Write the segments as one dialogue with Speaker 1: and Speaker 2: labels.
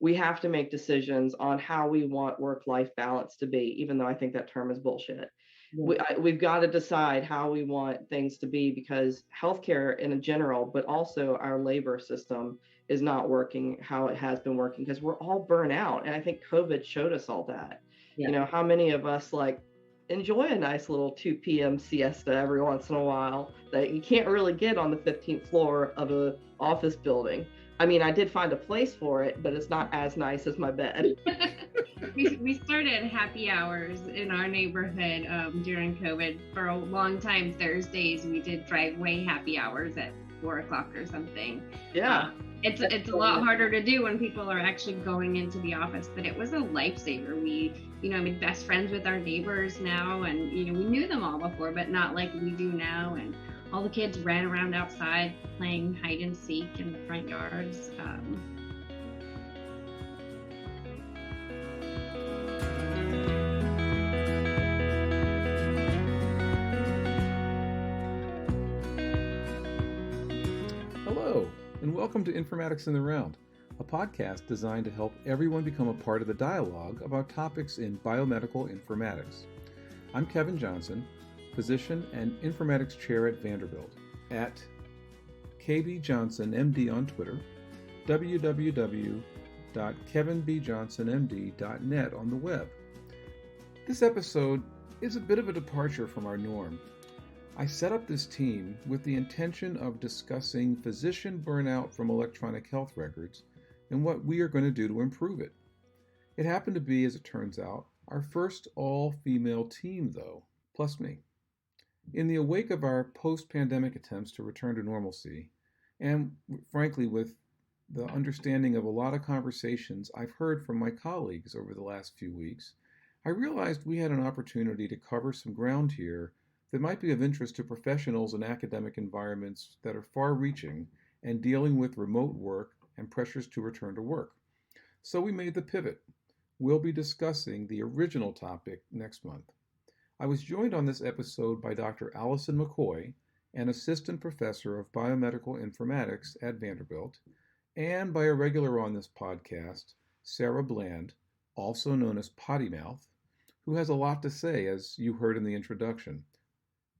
Speaker 1: we have to make decisions on how we want work-life balance to be, even though I think that term is bullshit.
Speaker 2: Yeah.
Speaker 1: We've got to decide how we want things to be, because healthcare in general, but also our labor system, is not working how it has been working, because we're all burnt out. And I think COVID showed us all that.
Speaker 2: Yeah.
Speaker 1: How many of us enjoy a nice little 2 p.m. siesta every once in a while that you can't really get on the 15th floor of a office building. I mean, I did find a place for it, but it's not as nice as my bed.
Speaker 3: We started happy hours in our neighborhood during COVID. For a long time, Thursdays, we did driveway happy hours at 4 o'clock or something.
Speaker 1: Yeah.
Speaker 3: It's a lot harder to do when people are actually going into the office, but it was a lifesaver. We, I'm best friends with our neighbors now, and, we knew them all before, but not like we do now. And all the kids ran around outside playing hide and seek in the front yards.
Speaker 4: Hello, and welcome to Informatics in the Round, a podcast designed to help everyone become a part of the dialogue about topics in biomedical informatics. I'm Kevin Johnson, physician and informatics chair at Vanderbilt, at KBJohnsonMD on Twitter, www.kevinbjohnsonmd.net on the web. This episode is a bit of a departure from our norm. I set up this team with the intention of discussing physician burnout from electronic health records and what we are going to do to improve it. It happened to be, as it turns out, our first all-female team, though, plus me. In the wake of our post-pandemic attempts to return to normalcy, and frankly with the understanding of a lot of conversations I've heard from my colleagues over the last few weeks, I realized we had an opportunity to cover some ground here that might be of interest to professionals in academic environments that are far-reaching and dealing with remote work and pressures to return to work. So we made the pivot. We'll be discussing the original topic next month. I was joined on this episode by Dr. Allison McCoy, an assistant professor of biomedical informatics at Vanderbilt, and by a regular on this podcast, Sarah Bland, also known as Potty Mouth, who has a lot to say, as you heard in the introduction,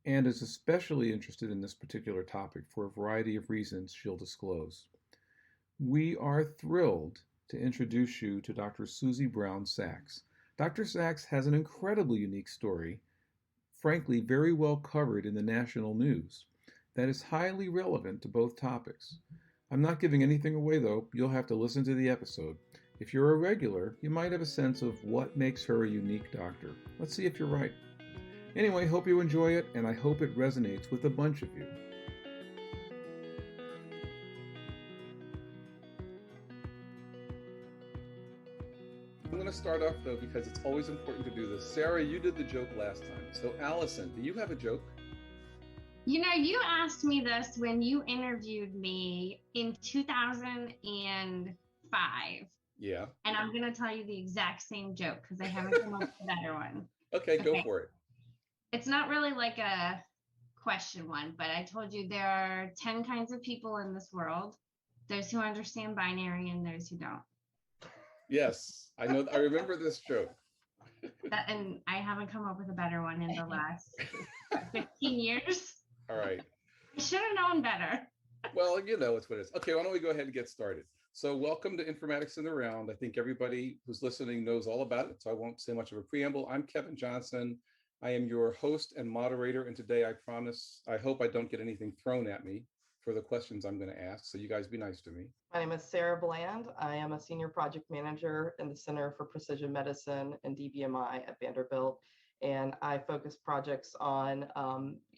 Speaker 4: and is especially interested in this particular topic for a variety of reasons she'll disclose. We are thrilled to introduce you to Dr. Suzie Brown Sacks. Dr. Sacks has an incredibly unique story, frankly very well covered in the national news, that is highly relevant to both topics. I'm not giving anything away though, you'll have to listen to the episode. If you're a regular, you might have a sense of what makes her a unique doctor. Let's see if you're right. Anyway, hope you enjoy it, and I hope it resonates with a bunch of you. I'm going to start off, though, because it's always important to do this. Sarah, you did the joke last time. So, Allison, do you have a joke?
Speaker 3: You asked me this when you interviewed me in 2005.
Speaker 4: Yeah.
Speaker 3: And I'm going to tell you the exact same joke because I haven't come up with a better one.
Speaker 4: Okay, go for it.
Speaker 3: It's not really like a question one, but I told you there are 10 kinds of people in this world. Those who understand binary and those who don't.
Speaker 4: Yes, I know. I remember this joke.
Speaker 3: And I haven't come up with a better one in the last 15 years.
Speaker 4: All right.
Speaker 3: I should have known better.
Speaker 4: Well, it's what it is. Okay, why don't we go ahead and get started? So welcome to Informatics in the Round. I think everybody who's listening knows all about it, so I won't say much of a preamble. I'm Kevin Johnson. I am your host and moderator, and today I hope I don't get anything thrown at me for the questions I'm going to ask, so you guys be nice to me.
Speaker 1: My name is Sarah Bland. I am a senior project manager in the Center for Precision Medicine and DBMI at Vanderbilt, and I focus projects on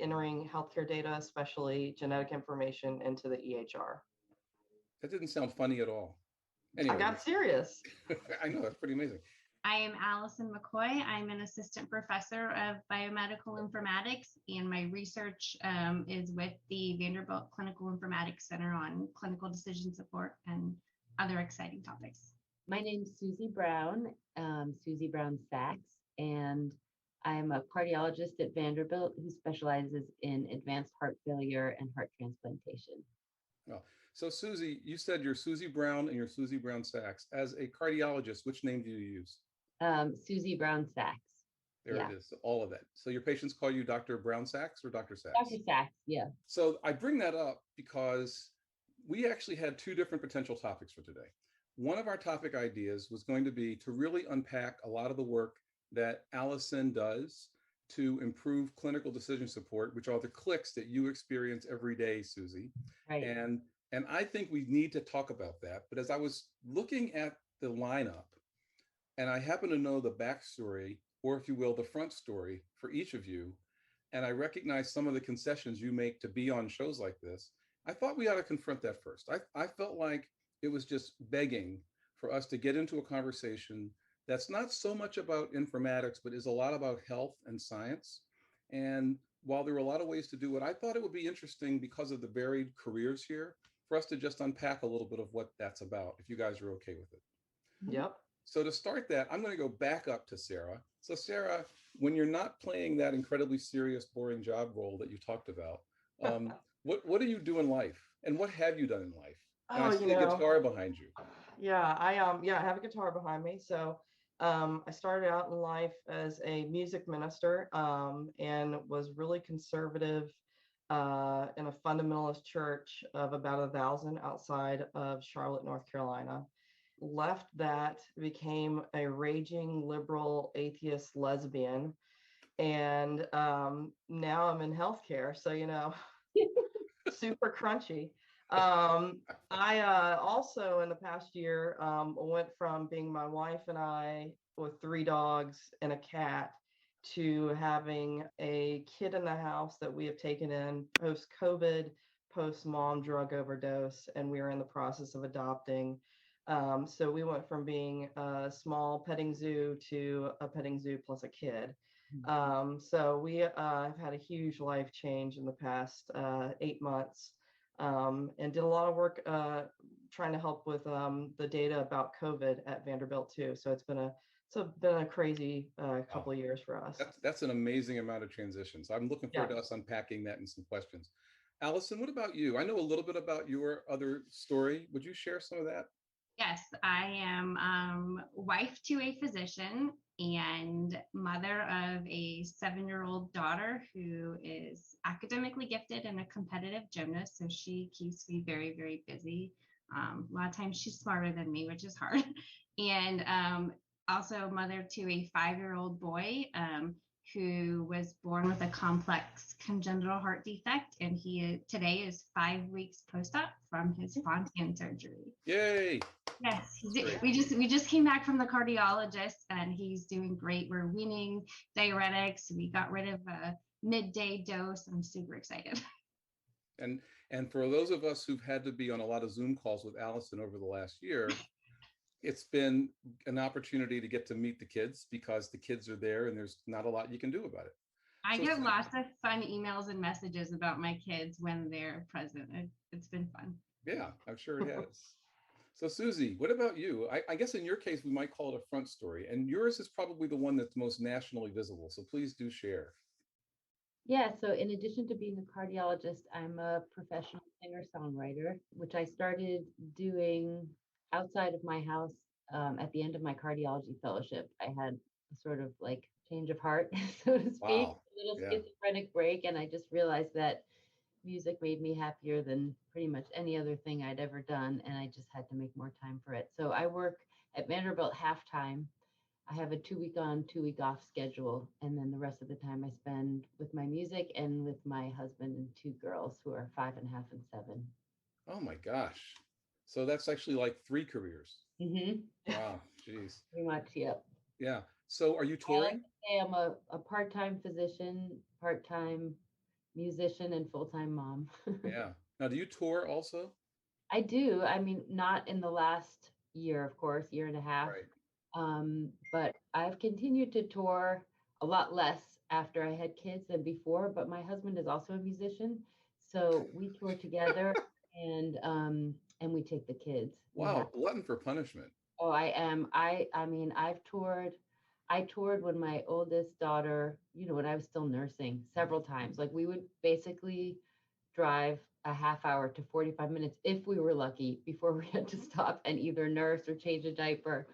Speaker 1: entering healthcare data, especially genetic information, into the EHR.
Speaker 4: That didn't sound funny at all. Anyway.
Speaker 1: I got serious.
Speaker 4: I know, that's pretty amazing.
Speaker 3: I am Allison McCoy. I'm an assistant professor of biomedical informatics, and my research is with the Vanderbilt Clinical Informatics Center on clinical decision support and other exciting topics.
Speaker 2: My name's Suzie Brown, Suzie Brown Sacks, and I'm a cardiologist at Vanderbilt who specializes in advanced heart failure and heart transplantation.
Speaker 4: Well, So Suzie, you said you're Suzie Brown and you're Suzie Brown Sacks. As a cardiologist, which name do you use?
Speaker 2: Suzie Brown Sacks.
Speaker 4: There
Speaker 2: Yeah.
Speaker 4: it is, all of that. So your patients call you Dr. Brown Sacks or Dr. Sacks?
Speaker 2: Dr. Sacks, yeah.
Speaker 4: So I bring that up because we actually had two different potential topics for today. One of our topic ideas was going to be to really unpack a lot of the work that Allison does to improve clinical decision support, which are the clicks that you experience every day, Suzie.
Speaker 2: Right.
Speaker 4: And I think we need to talk about that. But as I was looking at the lineup, and I happen to know the backstory, or if you will, the front story for each of you, and I recognize some of the concessions you make to be on shows like this, I thought we ought to confront that first. I felt like it was just begging for us to get into a conversation that's not so much about informatics, but is a lot about health and science. And while there were a lot of ways to do it, I thought it would be interesting because of the varied careers here for us to just unpack a little bit of what that's about, if you guys are okay with it.
Speaker 1: Yep.
Speaker 4: So to start that, I'm going to go back up to Sarah. So Sarah, when you're not playing that incredibly serious, boring job role that you talked about, what do you do in life, and what have you done in life? And I see a guitar behind you.
Speaker 1: Yeah, I have a guitar behind me. So I started out in life as a music minister and was really conservative in a fundamentalist church of about 1,000 outside of Charlotte, North Carolina. Left that, became a raging liberal atheist lesbian, and now I'm in healthcare. So super crunchy. I also in the past year went from being my wife and I with 3 dogs and a cat to having a kid in the house that we have taken in post-COVID, post-mom drug overdose, and we are in the process of adopting. So we went from being a small petting zoo to a petting zoo plus a kid. So we have had a huge life change in the past 8 months, and did a lot of work trying to help with the data about COVID at Vanderbilt too. So it's been a crazy couple of years for us.
Speaker 4: That's an amazing amount of transitions. I'm looking forward to us unpacking that in some questions. Allison, what about you? I know a little bit about your other story. Would you share some of that?
Speaker 3: Yes, I am wife to a physician and mother of a 7-year-old daughter who is academically gifted and a competitive gymnast. So she keeps me very, very busy. A lot of times she's smarter than me, which is hard. And also mother to a 5-year-old boy who was born with a complex congenital heart defect, and he today is 5 weeks post-op from his Fontan surgery.
Speaker 4: Yay!
Speaker 3: Yes, we just came back from the cardiologist, and he's doing great. We're weaning diuretics. We got rid of a midday dose. I'm super excited.
Speaker 4: And for those of us who've had to be on a lot of Zoom calls with Allison over the last year, it's been an opportunity to get to meet the kids because the kids are there and there's not a lot you can do about it.
Speaker 3: I get lots of fun emails and messages about my kids when they're present. It's been fun.
Speaker 4: Yeah, I'm sure it has. So Suzie, what about you? I guess in your case, we might call it a front story, and yours is probably the one that's most nationally visible. So please do share.
Speaker 2: Yeah, so in addition to being a cardiologist, I'm a professional singer-songwriter, which I started doing outside of my house at the end of my cardiology fellowship. I had a sort of like change of heart, so to speak,
Speaker 4: Wow.
Speaker 2: a little schizophrenic break, and I just realized that music made me happier than pretty much any other thing I'd ever done, and I just had to make more time for it. So I work at Vanderbilt half-time. I have a 2-week on, 2-week off schedule, and then the rest of the time I spend with my music and with my husband and 2 girls who are 5.5 and 7.
Speaker 4: Oh my gosh. So that's actually like 3 careers.
Speaker 2: Mm-hmm.
Speaker 4: Wow, geez.
Speaker 2: Pretty much, yep.
Speaker 4: Yeah. So are you touring?
Speaker 2: I am a part-time physician, part-time musician, and full-time mom.
Speaker 4: Yeah. Now, do you tour also?
Speaker 2: I do. I mean, not in the last year, of course, year and a half.
Speaker 4: Right.
Speaker 2: But I've continued to tour a lot less after I had kids than before. But my husband is also a musician, so we tour together and we take the kids.
Speaker 4: Wow, glutton for punishment.
Speaker 2: Oh, I am. I mean, I've toured. I toured when my oldest daughter, when I was still nursing several times. Like we would basically drive a half hour to 45 minutes, if we were lucky, before we had to stop and either nurse or change a diaper.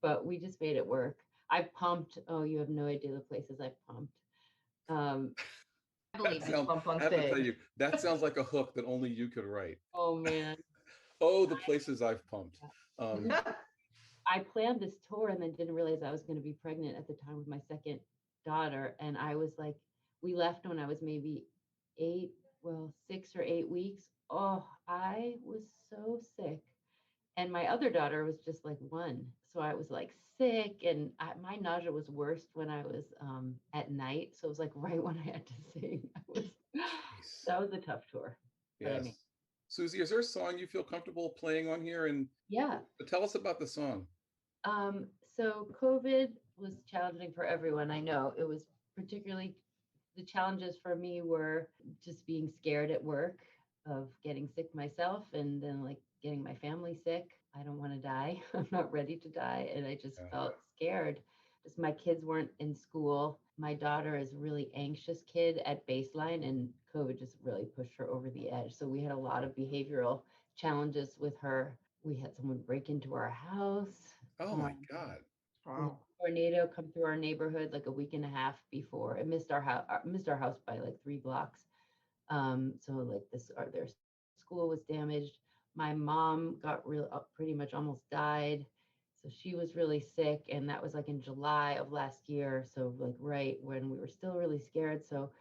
Speaker 2: But we just made it work. I've pumped. Oh, you have no idea the places I've pumped.
Speaker 3: I believe it.
Speaker 1: Pump on
Speaker 4: I have to tell
Speaker 1: stage.
Speaker 4: you, that sounds like a hook that only you could write.
Speaker 2: Oh man.
Speaker 4: Oh, the places I've pumped.
Speaker 2: I planned this tour and then didn't realize I was going to be pregnant at the time with my second daughter. And I was like, we left when I was maybe 6 or 8 weeks. Oh, I was so sick. And my other daughter was just like 1. So I was like sick, and my nausea was worst when I was at night. So it was like right when I had to sing. That was a tough tour.
Speaker 4: Yes. I mean, Suzie, is there a song you feel comfortable playing on here? And
Speaker 2: yeah,
Speaker 4: tell us about the song.
Speaker 2: So COVID was challenging for everyone. I know it was particularly, the challenges for me were just being scared at work of getting sick myself, and then like getting my family sick. I don't want to die. I'm not ready to die. And I just felt scared. Just my kids weren't in school. My daughter is a really anxious kid at baseline, and COVID just really pushed her over the edge. So we had a lot of behavioral challenges with her. We had someone break into our house.
Speaker 4: Oh my God.
Speaker 1: Wow.
Speaker 2: Tornado come through our neighborhood like a week and a half before. It missed our house by like 3 blocks. So like their school was damaged. My mom got pretty much almost died. So she was really sick, and that was like in July of last year. So like right when we were still really scared. So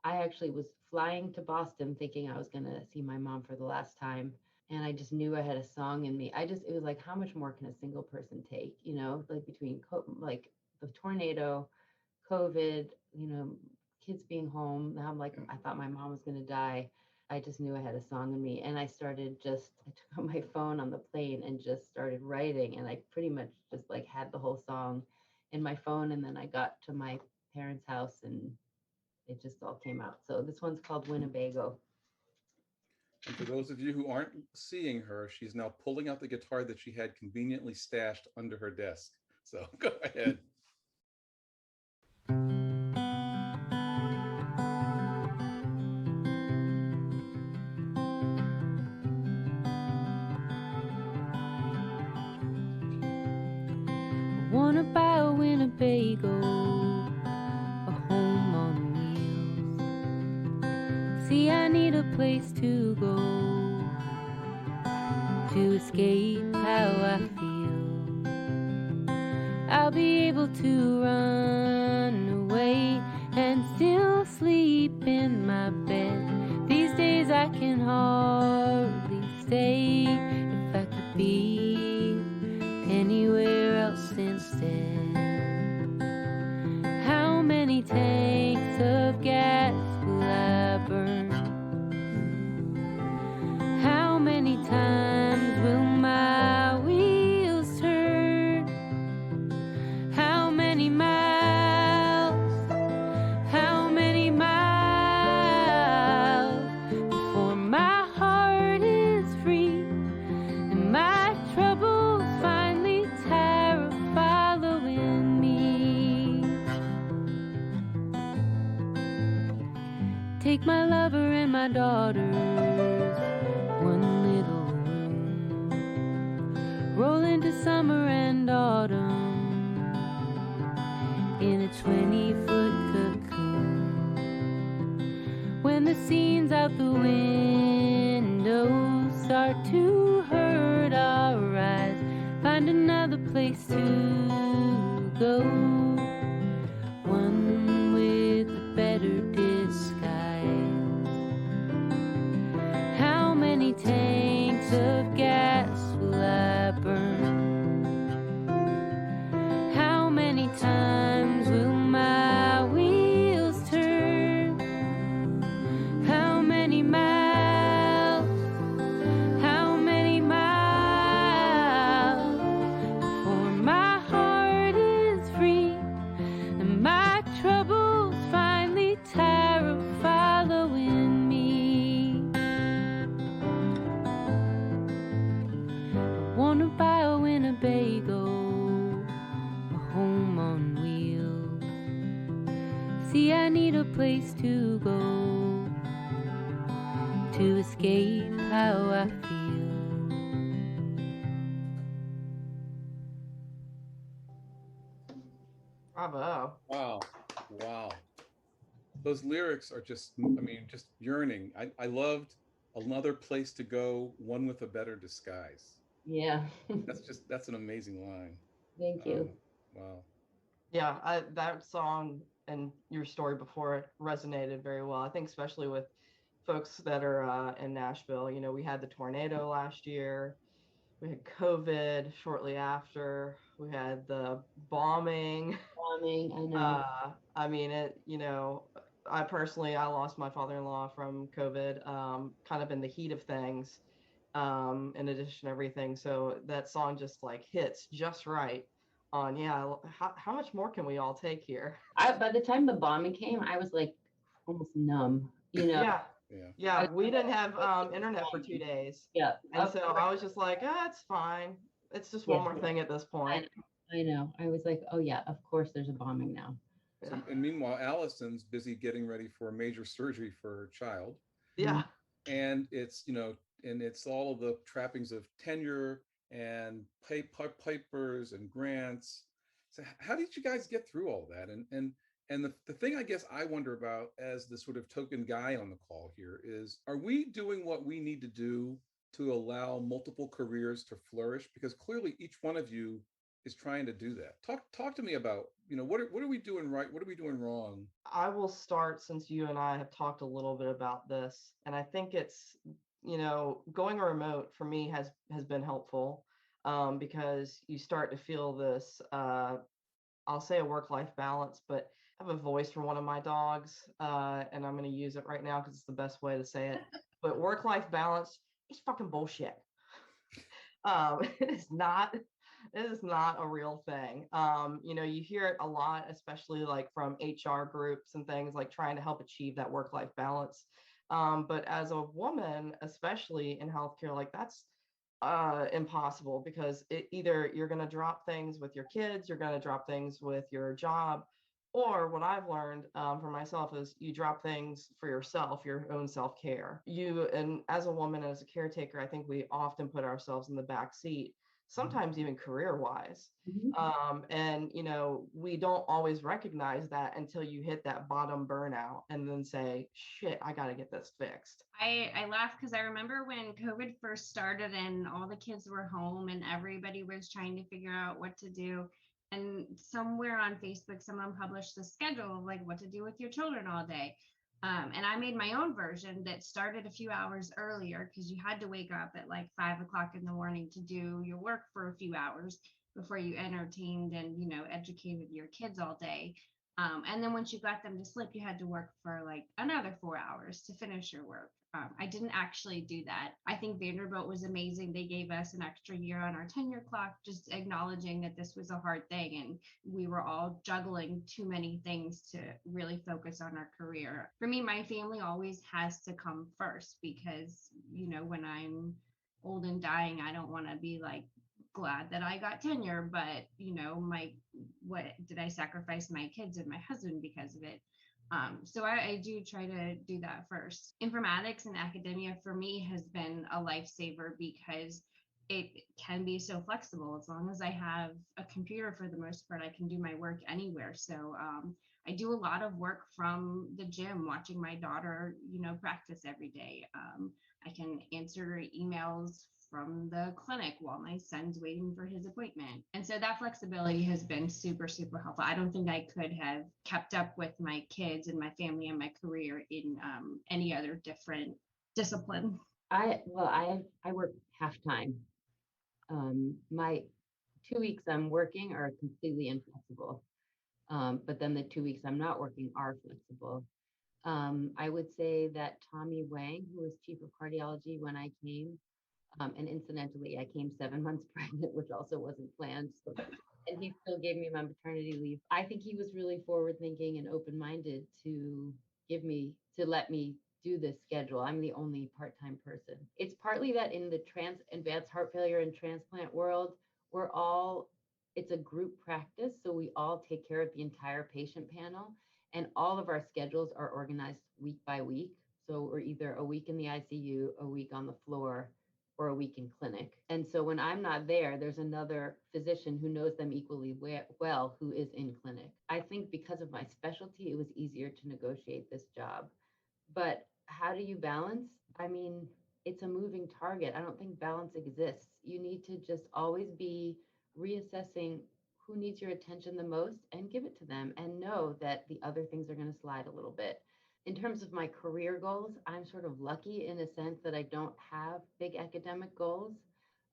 Speaker 2: I actually was flying to Boston thinking I was going to see my mom for the last time. And I just knew I had a song in me. It was like, how much more can a single person take? You know, like between like the tornado, COVID, you know, kids being home. Now I'm like, I thought my mom was going to die. I just knew I had a song in me. And I took out my phone on the plane and just started writing. And I pretty much just like had the whole song in my phone. And then I got to my parents' house and it just all came out. So this one's called Winnebago.
Speaker 4: And for those of you who aren't seeing her, she's now pulling out the guitar that she had conveniently stashed under her desk. So go ahead.
Speaker 5: I wanna buy a Winnebago, a home on wheels. See, I need a place to go to escape how I feel. I'll be able to run away and still sleep in my bed. These days I can hardly stay. If I could be anywhere else instead. How many tanks of gas will I burn? How many times will my wheels turn? How many miles? How many miles before my heart is free and my troubles finally tire of following me? Take my lover and my daughters, one little room, roll into summer and autumn in a 20-foot cocoon. When the scenes out the window start to hurt our eyes, find another place to go, one with a better disguise. How many tanks of gas will I burn? How many times will my wheels turn? How many miles? How many miles before my heart is free and my troubles finally tire of following me? I wanna buy a Winnebago, a home on wheels. See, I need a place to go to escape how I feel.
Speaker 1: Bravo.
Speaker 4: Wow. Wow. Those lyrics are just, I mean, just yearning. I loved Another Place to Go, One with a Better Disguise.
Speaker 2: Yeah.
Speaker 4: That's an amazing line.
Speaker 2: Thank you.
Speaker 4: Wow.
Speaker 1: Yeah, that song and your story before it resonated very well. I think especially with folks that are in Nashville. You know, we had the tornado last year. We had COVID shortly after. We had the bombing.
Speaker 2: Bombing, I know.
Speaker 1: I mean, I lost my father-in-law from COVID, kind of in the heat of things, in addition to everything. So that song just like hits just right on, yeah, how much more can we all take here?
Speaker 2: By the time the bombing came, I was like almost numb, you know.
Speaker 1: Yeah.
Speaker 4: Yeah.
Speaker 1: Yeah,
Speaker 2: I-
Speaker 1: we didn't have internet for 2 days.
Speaker 2: Yeah.
Speaker 1: And so I was just like, it's fine. It's just one more thing at this point.
Speaker 2: I know. I was like, oh yeah, of course there's a bombing now.
Speaker 4: So, and meanwhile, Allison's busy getting ready for a major surgery for her child.
Speaker 1: Yeah.
Speaker 4: And it's, and it's all of the trappings of tenure and papers and grants. So how did you guys get through all that? And the thing I guess I wonder about as the sort of token guy on the call here is, are we doing what we need to do to allow multiple careers to flourish? Because clearly each one of you is trying to do that. Talk to me about, what are we doing right? What are we doing wrong?
Speaker 1: I will start, since you and I have talked a little bit about this, and I think it's, going remote for me has been helpful, because you start to feel this, I'll say a work-life balance, but I have a voice for one of my dogs, and I'm going to use it right now because it's the best way to say it. But work-life balance is fucking bullshit. It is not. It is not a real thing. You hear it a lot, especially like from HR groups and things, like trying to help achieve that work-life balance. But as a woman, especially in healthcare, like that's impossible, because either you're going to drop things with your kids, you're going to drop things with your job, or what I've learned for myself is you drop things for yourself, your own self-care. And as a woman, as a caretaker, I think we often put ourselves in the back seat, sometimes even career-wise. And we don't always recognize that until you hit that bottom burnout and then say, shit, I got to get this fixed.
Speaker 3: I laugh because I remember when COVID first started and all the kids were home and everybody was trying to figure out what to do. And somewhere on Facebook, someone published the schedule of like what to do with your children all day. And I made my own version that started a few hours earlier, because you had to wake up at like 5 o'clock in the morning to do your work for a few hours before you entertained and, educated your kids all day. And then once you got them to sleep, you had to work for like another 4 hours to finish your work. I didn't actually do that. I think Vanderbilt was amazing. They gave us an extra year on our tenure clock, just acknowledging that this was a hard thing and we were all juggling too many things to really focus on our career. For me, my family always has to come first, because, when I'm old and dying, I don't want to be like glad that I got tenure, but what did I sacrifice my kids and my husband because of it? So I do try to do that first. Informatics and academia for me has been a lifesaver, because it can be so flexible. As long as I have a computer, for the most part, I can do my work anywhere. So I do a lot of work from the gym, watching my daughter, practice every day. I can answer emails from the clinic while my son's waiting for his appointment. And so that flexibility has been super, super helpful. I don't think I could have kept up with my kids and my family and my career in any other different discipline.
Speaker 2: I work half time. My 2 weeks I'm working are completely inflexible. But then the 2 weeks I'm not working are flexible. I would say that Tommy Wang, who was chief of cardiology when I came, and incidentally, I came 7 months pregnant, which also wasn't planned. So, and he still gave me my maternity leave. I think he was really forward thinking and open-minded to let me do this schedule. I'm the only part-time person. It's partly that in the advanced heart failure and transplant world, it's a group practice. So we all take care of the entire patient panel, and all of our schedules are organized week by week. So we're either a week in the ICU, a week on the floor, or a week in clinic. And so when I'm not there, there's another physician who knows them equally well who is in clinic. I think because of my specialty, it was easier to negotiate this job. But how do you balance? I mean, it's a moving target. I don't think balance exists. You need to just always be reassessing who needs your attention the most and give it to them, and know that the other things are going to slide a little bit. In terms of my career goals, I'm sort of lucky in a sense that I don't have big academic goals.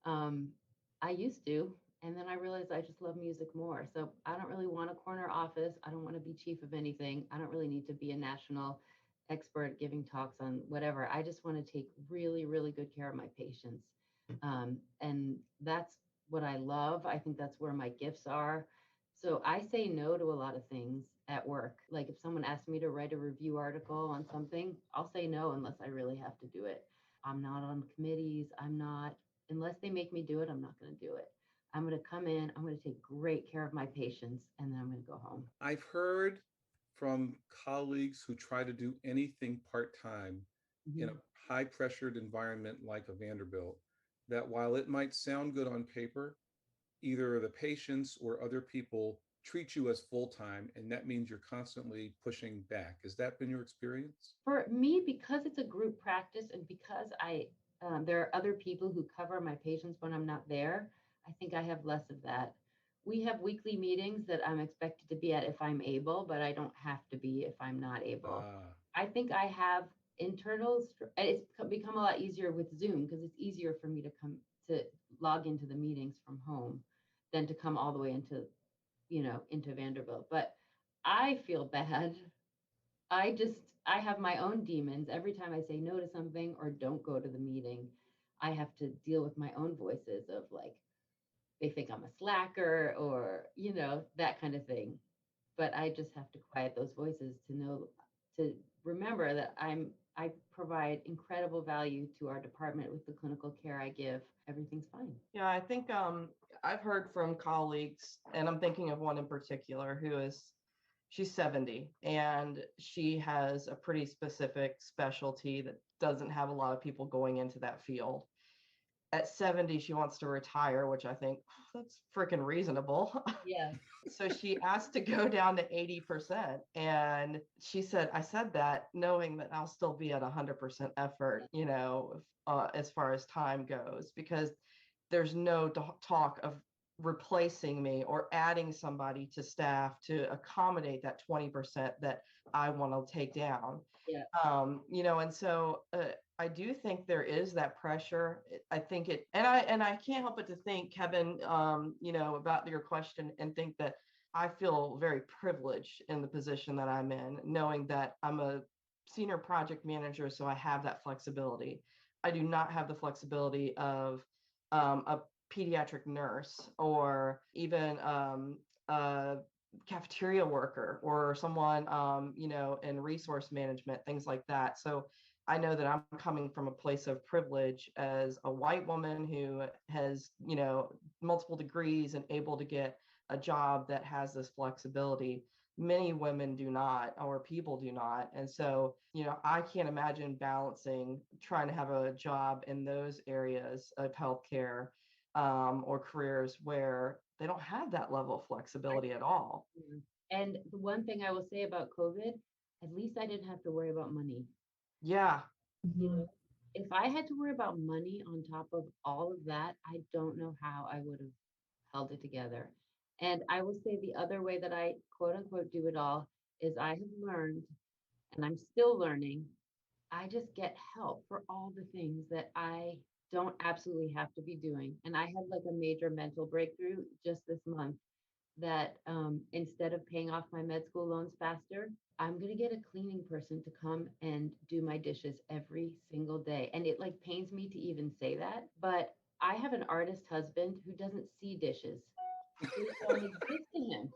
Speaker 2: I used to, and then I realized I just love music more. So I don't really want a corner office. I don't want to be chief of anything. I don't really need to be a national expert giving talks on whatever. I just want to take really, really good care of my patients. And that's what I love. I think that's where my gifts are. So I say no to a lot of things at work. Like if someone asks me to write a review article on something, I'll say no unless I really have to do it. I'm not on committees. Unless they make me do it, I'm not going to do it. I'm going to come in, I'm going to take great care of my patients, and then I'm going to go home.
Speaker 4: I've heard from colleagues who try to do anything part-time in a high-pressured environment like a Vanderbilt, that while it might sound good on paper, either the patients or other people treat you as full-time, and that means you're constantly pushing back. Has that been your experience?
Speaker 2: For me, because it's a group practice and because there are other people who cover my patients when I'm not there, I think I have less of that. We have weekly meetings that I'm expected to be at if I'm able, but I don't have to be if I'm not able. I think I have internals. It's become a lot easier with Zoom because it's easier for me to log into the meetings from home than to come all the way into Vanderbilt. But I feel bad. I have my own demons. Every time I say no to something or don't go to the meeting, I have to deal with my own voices of like, they think I'm a slacker or, that kind of thing. But I just have to quiet those voices to remember that I provide incredible value to our department with the clinical care I give. Everything's fine.
Speaker 1: Yeah, I think I've heard from colleagues, and I'm thinking of one in particular she's 70 and she has a pretty specific specialty that doesn't have a lot of people going into that field. At 70, she wants to retire, which I think that's freaking reasonable.
Speaker 2: Yeah.
Speaker 1: So she asked to go down to 80%. And I said that knowing that I'll still be at 100% effort, as far as time goes, because there's no talk of replacing me or adding somebody to staff to accommodate that 20% that I want to take down.
Speaker 2: Yeah.
Speaker 1: And so I do think there is that pressure. I think and I can't help but to think, Kevin, about your question, and think that I feel very privileged in the position that I'm in, knowing that I'm a senior project manager, so I have that flexibility. I do not have the flexibility of a pediatric nurse or even a cafeteria worker or someone, in resource management, things like that. So I know that I'm coming from a place of privilege as a white woman who has, multiple degrees and able to get a job that has this flexibility. Many women do not, or people do not. And so, I can't imagine balancing trying to have a job in those areas of healthcare or careers where they don't have that level of flexibility at all.
Speaker 2: And the one thing I will say about COVID, at least I didn't have to worry about money.
Speaker 1: Yeah.
Speaker 2: If I had to worry about money on top of all of that, I don't know how I would have held it together. And I will say the other way that I quote unquote do it all is I have learned, and I'm still learning, I just get help for all the things that I don't absolutely have to be doing. And I had like a major mental breakthrough just this month that instead of paying off my med school loans faster, I'm going to get a cleaning person to come and do my dishes every single day. And it like pains me to even say that, but I have an artist husband who doesn't see dishes. They don't exist to him.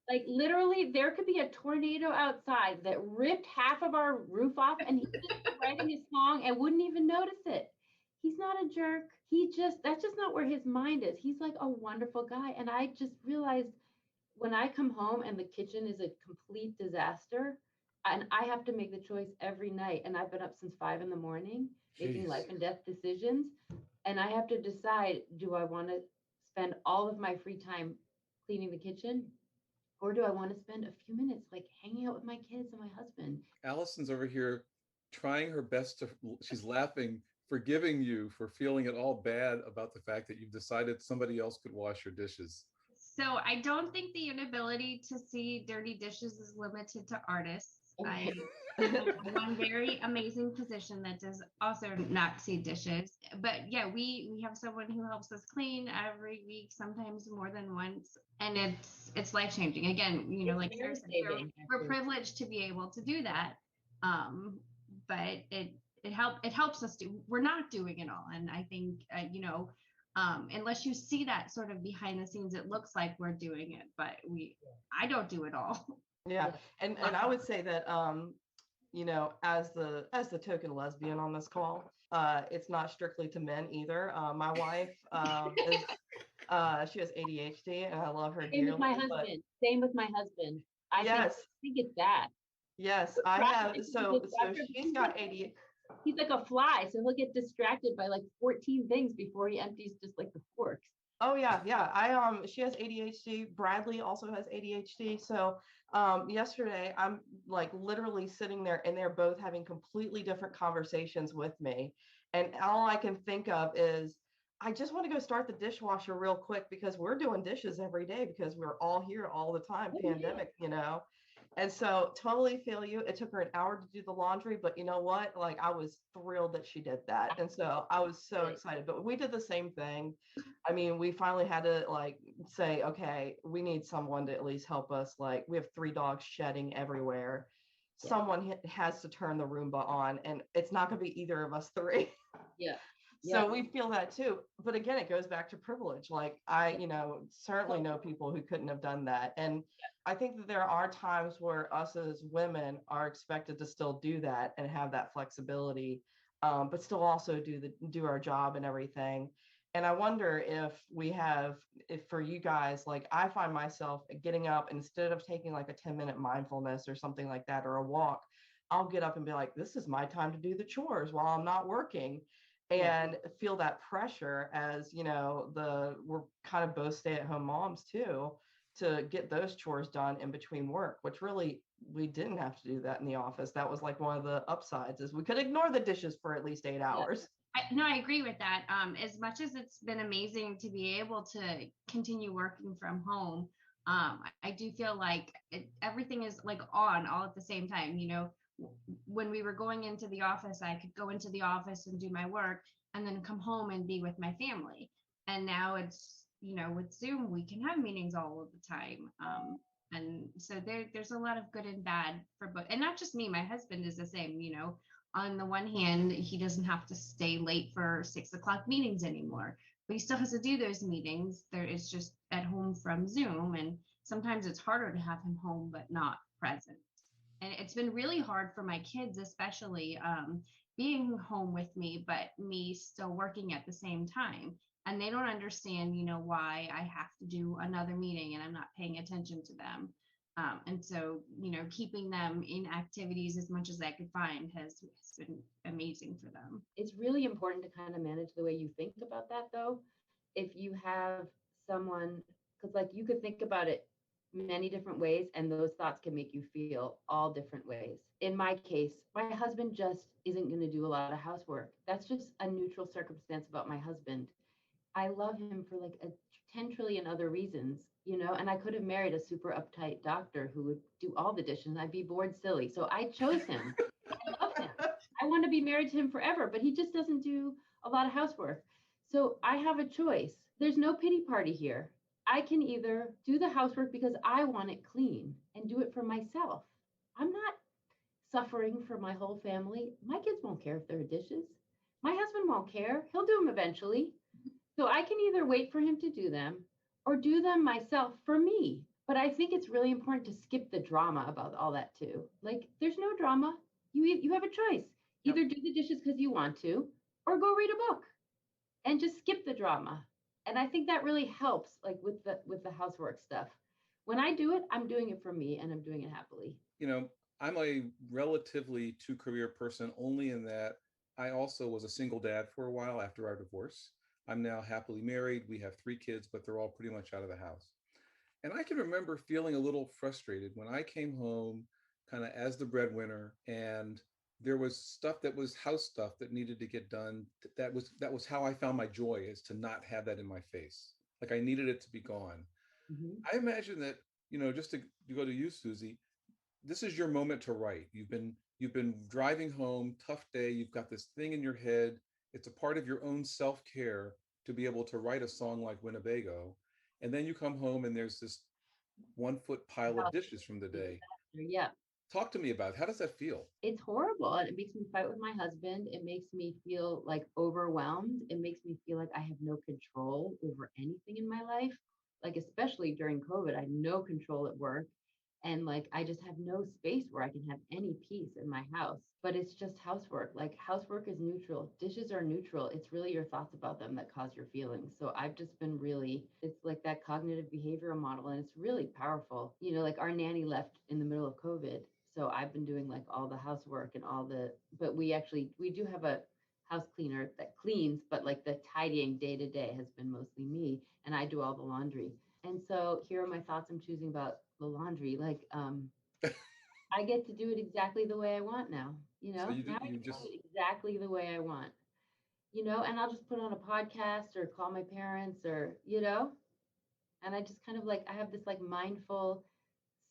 Speaker 2: Like literally there could be a tornado outside that ripped half of our roof off and he's just writing his song and wouldn't even notice it. He's not a jerk. That's just not where his mind is. He's like a wonderful guy. And I just realized when I come home and the kitchen is a complete disaster, And I have to make the choice every night. And I've been up since 5 a.m, making
Speaker 4: Jeez.
Speaker 2: life and death decisions. And I have to decide, do I want to spend all of my free time cleaning the kitchen? Or do I want to spend a few minutes like hanging out with my kids and my husband?
Speaker 4: Allison's over here trying her best to, she's laughing, forgiving you for feeling at all bad about the fact that you've decided somebody else could wash your dishes.
Speaker 3: So I don't think the inability to see dirty dishes is limited to artists. I have one very amazing physician that does also not see dishes. But yeah, we have someone who helps us clean every week, sometimes more than once. And it's life-changing. Again, you know,
Speaker 2: It's
Speaker 3: like
Speaker 2: very
Speaker 3: Sarah said,
Speaker 2: saving,
Speaker 3: we're
Speaker 2: actually.
Speaker 3: privileged to be able to do that. But it helps us do, we're not doing it all. And I think, you know, unless you see that sort of behind the scenes, it looks like we're doing it, but I don't do it all.
Speaker 1: Yeah. And I would say that, you know, as the token lesbian on this call, it's not strictly to men either. My wife is she has ADHD, and I love her
Speaker 2: Same
Speaker 1: dearly.
Speaker 2: with my husband. Same with my husband. I
Speaker 1: Yes.
Speaker 2: think it's that.
Speaker 1: Yes, I have. So she's got ADHD.
Speaker 2: He's like a fly, so he'll get distracted by like 14 things before he empties just like the forks.
Speaker 1: Oh yeah, yeah. She has ADHD. Bradley also has ADHD. So yesterday I'm like literally sitting there and they're both having completely different conversations with me. And all I can think of is I just want to go start the dishwasher real quick because we're doing dishes every day because we're all here all the time, pandemic, you know. And so totally feel you. It took her an hour to do the laundry, but you know what? Like I was thrilled that she did that. And so I was so excited. But we did the same thing. I mean, we finally had to like say, okay, we need someone to at least help us. Like we have 3 dogs shedding everywhere.
Speaker 2: Yeah.
Speaker 1: Someone has to turn the Roomba on, and it's not going to be either of us 3.
Speaker 2: Yeah.
Speaker 1: So we feel that too. But again, it goes back to privilege. Like I, you know, certainly know people who couldn't have done that. And I think that there are times where us as women are expected to still do that and have that flexibility, but still also do our job and everything. And I wonder if for you guys, like I find myself getting up instead of taking like a 10-minute mindfulness or something like that, or a walk, I'll get up and be like, this is my time to do the chores while I'm not working. And feel that pressure as, you know, we're kind of both stay-at-home moms too, to get those chores done in between work, which really we didn't have to do that in the office. That was like one of the upsides is we could ignore the dishes for at least 8 hours.
Speaker 3: I agree with that. As much as it's been amazing to be able to continue working from home, I do feel like everything is like on all at the same time. You know, when we were going into the office, I could go into the office and do my work and then come home and be with my family. And now it's, you know, with Zoom, we can have meetings all of the time. And so there's a lot of good and bad for both. And not just me, my husband is the same, you know. On the one hand, he doesn't have to stay late for 6 o'clock meetings anymore, but he still has to do those meetings. It's just at home from Zoom. And sometimes it's harder to have him home, but not present. And it's been really hard for my kids, especially being home with me, but me still working at the same time. And they don't understand, you know, why I have to do another meeting and I'm not paying attention to them. And so, you know, keeping them in activities as much as I could find has been amazing for them.
Speaker 2: It's really important to kind of manage the way you think about that, though. If you have someone, because like you could think about it many different ways, and those thoughts can make you feel all different ways. In my case, my husband just isn't going to do a lot of housework. That's just a neutral circumstance about my husband. I love him for like a 10 trillion other reasons, you know, and I could have married a super uptight doctor who would do all the dishes and I'd be bored silly. So I chose him. I love him. I want to be married to him forever, but he just doesn't do a lot of housework. So I have a choice. There's no pity party here. I can either do the housework because I want it clean and do it for myself. I'm not suffering for my whole family. My kids won't care if there are dishes. My husband won't care. He'll do them eventually. So I can either wait for him to do them or do them myself for me. But I think it's really important to skip the drama about all that too. Like there's no drama. You have a choice. Either do the dishes because you want to or go read a book and just skip the drama. And I think that really helps like with the housework stuff. When I do it, I'm doing it for me and I'm doing it happily.
Speaker 4: You know, I'm a relatively two-career person only in that I also was a single dad for a while after our divorce. I'm now happily married. We have 3 kids, but they're all pretty much out of the house. And I can remember feeling a little frustrated when I came home kind of as the breadwinner, and there was stuff that was house stuff that needed to get done. That was how I found my joy, is to not have that in my face. Like I needed it to be gone.
Speaker 2: Mhm.
Speaker 4: I imagine that, just to go to you, Suzie, this is your moment to write. You've been driving home, tough day, you've got this thing in your head. It's a part of your own self-care to be able to write a song like Winnebago. And then you come home and there's this 1 foot pile of
Speaker 2: House
Speaker 4: dishes from the day.
Speaker 2: disaster. Yeah.
Speaker 4: Talk to me about it. How does that feel?
Speaker 2: It's horrible. And it makes me fight with my husband. It makes me feel like overwhelmed. It makes me feel like I have no control over anything in my life. Like, especially during COVID, I had no control at work. And like, I just have no space where I can have any peace in my house. But it's just housework. Like, housework is neutral. Dishes are neutral. It's really your thoughts about them that cause your feelings. So I've just been really, it's like that cognitive behavioral model. And it's really powerful. Like our nanny left in the middle of COVID. So I've been doing like all the housework and but we do have a house cleaner that cleans, but like the tidying day to day has been mostly me, and I do all the laundry. And so here are my thoughts I'm choosing about the laundry. Like, I get to do it exactly the way I want now.
Speaker 4: So
Speaker 2: Now I
Speaker 4: you
Speaker 2: can
Speaker 4: just
Speaker 2: do it exactly the way I want. And I'll just put on a podcast or call my parents and I just kind of like I have this like mindful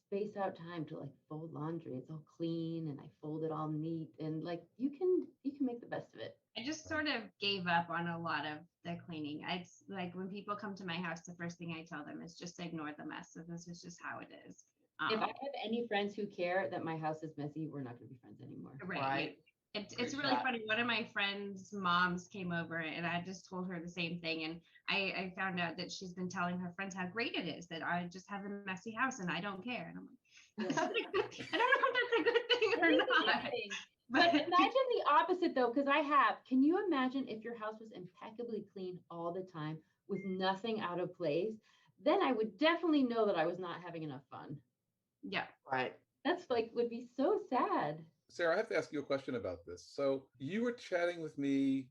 Speaker 2: space out time to like fold laundry. It's all clean and I fold it all neat and like you can make the best of it.
Speaker 3: I just sort of gave up on a lot of the cleaning. It's like when people come to my house, the first thing I tell them is just ignore the mess. So this is just how it is.
Speaker 2: If I have any friends who care that my house is messy, we're not going to be friends anymore.
Speaker 3: Right. It's really funny. One of my friends' moms came over and I just told her the same thing. And I found out that she's been telling her friends how great it is that I just have a messy house and I don't care. And I'm like, I don't know if that's a good thing or not.
Speaker 2: But imagine the opposite though, because can you imagine if your house was impeccably clean all the time with nothing out of place? Then I would definitely know that I was not having enough fun.
Speaker 3: Yeah.
Speaker 1: Right.
Speaker 2: That's like would be so sad.
Speaker 4: Sarah, I have to ask you a question about this. So you were chatting with me,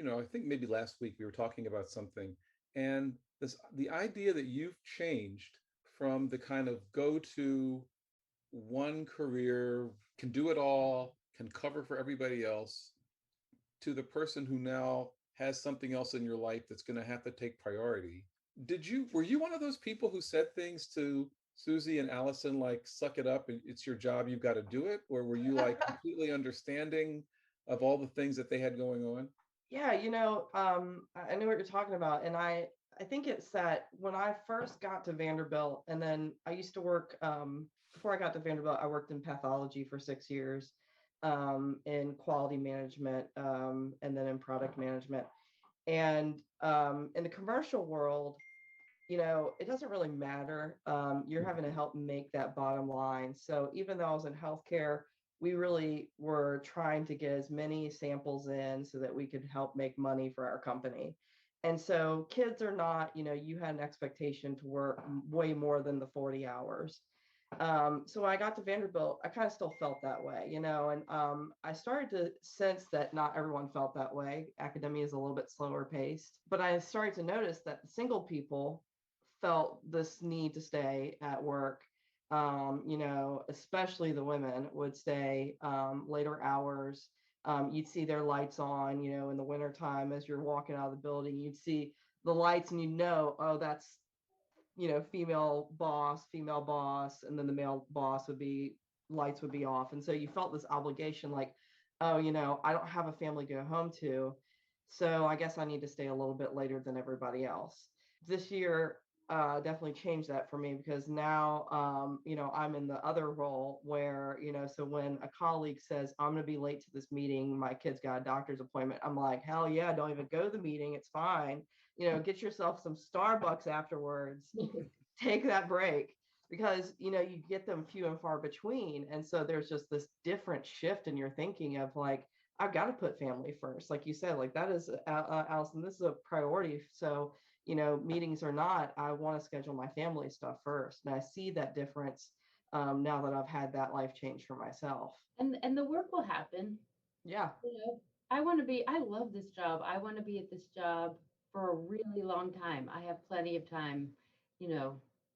Speaker 4: I think maybe last week we were talking about something, and the idea that you've changed from the kind of go-to one career, can do it all, can cover for everybody else, to the person who now has something else in your life that's going to have to take priority. Were you one of those people who said things to Suzie and Allison like, suck it up, it's your job, you've got to do it? Or were you like completely understanding of all the things that they had going on?
Speaker 1: Yeah, I know what you're talking about. And I think it's that when I first got to Vanderbilt, and then I used to work, before I got to Vanderbilt, I worked in pathology for 6 years, in quality management, and then in product management. And in the commercial world, it doesn't really matter. You're having to help make that bottom line. So even though I was in healthcare, we really were trying to get as many samples in so that we could help make money for our company. And so kids are not, you had an expectation to work way more than the 40 hours. So when I got to Vanderbilt, I kind of still felt that way, and I started to sense that not everyone felt that way. Academia is a little bit slower paced, but I started to notice that the single people felt this need to stay at work. Especially the women would stay later hours. You'd see their lights on, in the wintertime as you're walking out of the building, you'd see the lights and oh, that's, female boss, and then the male boss lights would be off. And so you felt this obligation like, oh, I don't have a family to go home to. So I guess I need to stay a little bit later than everybody else. This year, definitely changed that for me, because now, I'm in the other role where, so when a colleague says, I'm going to be late to this meeting, my kid's got a doctor's appointment, I'm like, hell yeah, don't even go to the meeting. It's fine. Get yourself some Starbucks afterwards, take that break, because, you get them few and far between. And so there's just this different shift in your thinking of like, I've got to put family first. Like you said, like that is, Allison, this is a priority. So, meetings or not, I want to schedule my family stuff first. And I see that difference now that I've had that life change for myself.
Speaker 2: And the work will happen.
Speaker 1: Yeah.
Speaker 2: I love this job. I want to be at this job for a really long time. I have plenty of time,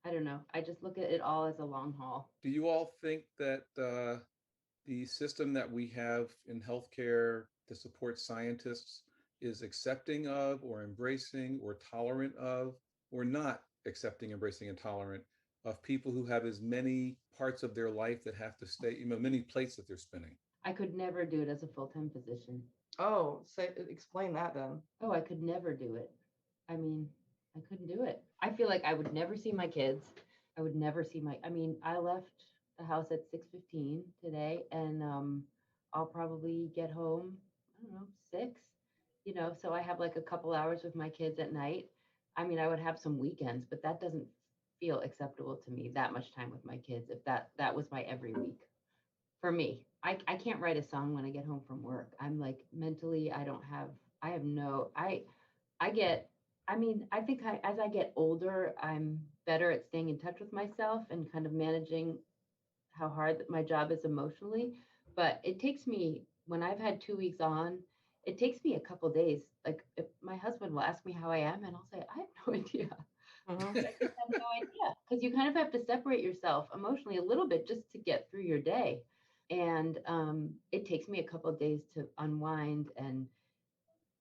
Speaker 2: I don't know. I just look at it all as a long haul.
Speaker 4: Do you all think that the system that we have in healthcare to support scientists is accepting of or embracing or tolerant of, or not accepting, embracing, and tolerant of people who have as many parts of their life that have to stay, many plates that they're spinning?
Speaker 2: I could never do it as a full-time physician.
Speaker 1: Oh, explain that then.
Speaker 2: Oh, I could never do it. I mean, I couldn't do it. I feel like I would never see my kids. I would never see I left the house at 6:15 today, and I'll probably get home, I don't know, 6, so I have like a couple hours with my kids at night. I mean, I would have some weekends, but that doesn't feel acceptable to me, that much time with my kids, if that was my every week. For me, I can't write a song when I get home from work. I'm like mentally, I think as I get older, I'm better at staying in touch with myself and kind of managing how hard my job is emotionally. But it takes me, when I've had 2 weeks on, it takes me a couple days. Like if my husband will ask me how I am, and I'll say, I have no idea.
Speaker 1: Mhm.
Speaker 2: I just have no idea, because you kind of have to separate yourself emotionally a little bit just to get through your day. And it takes me a couple of days to unwind and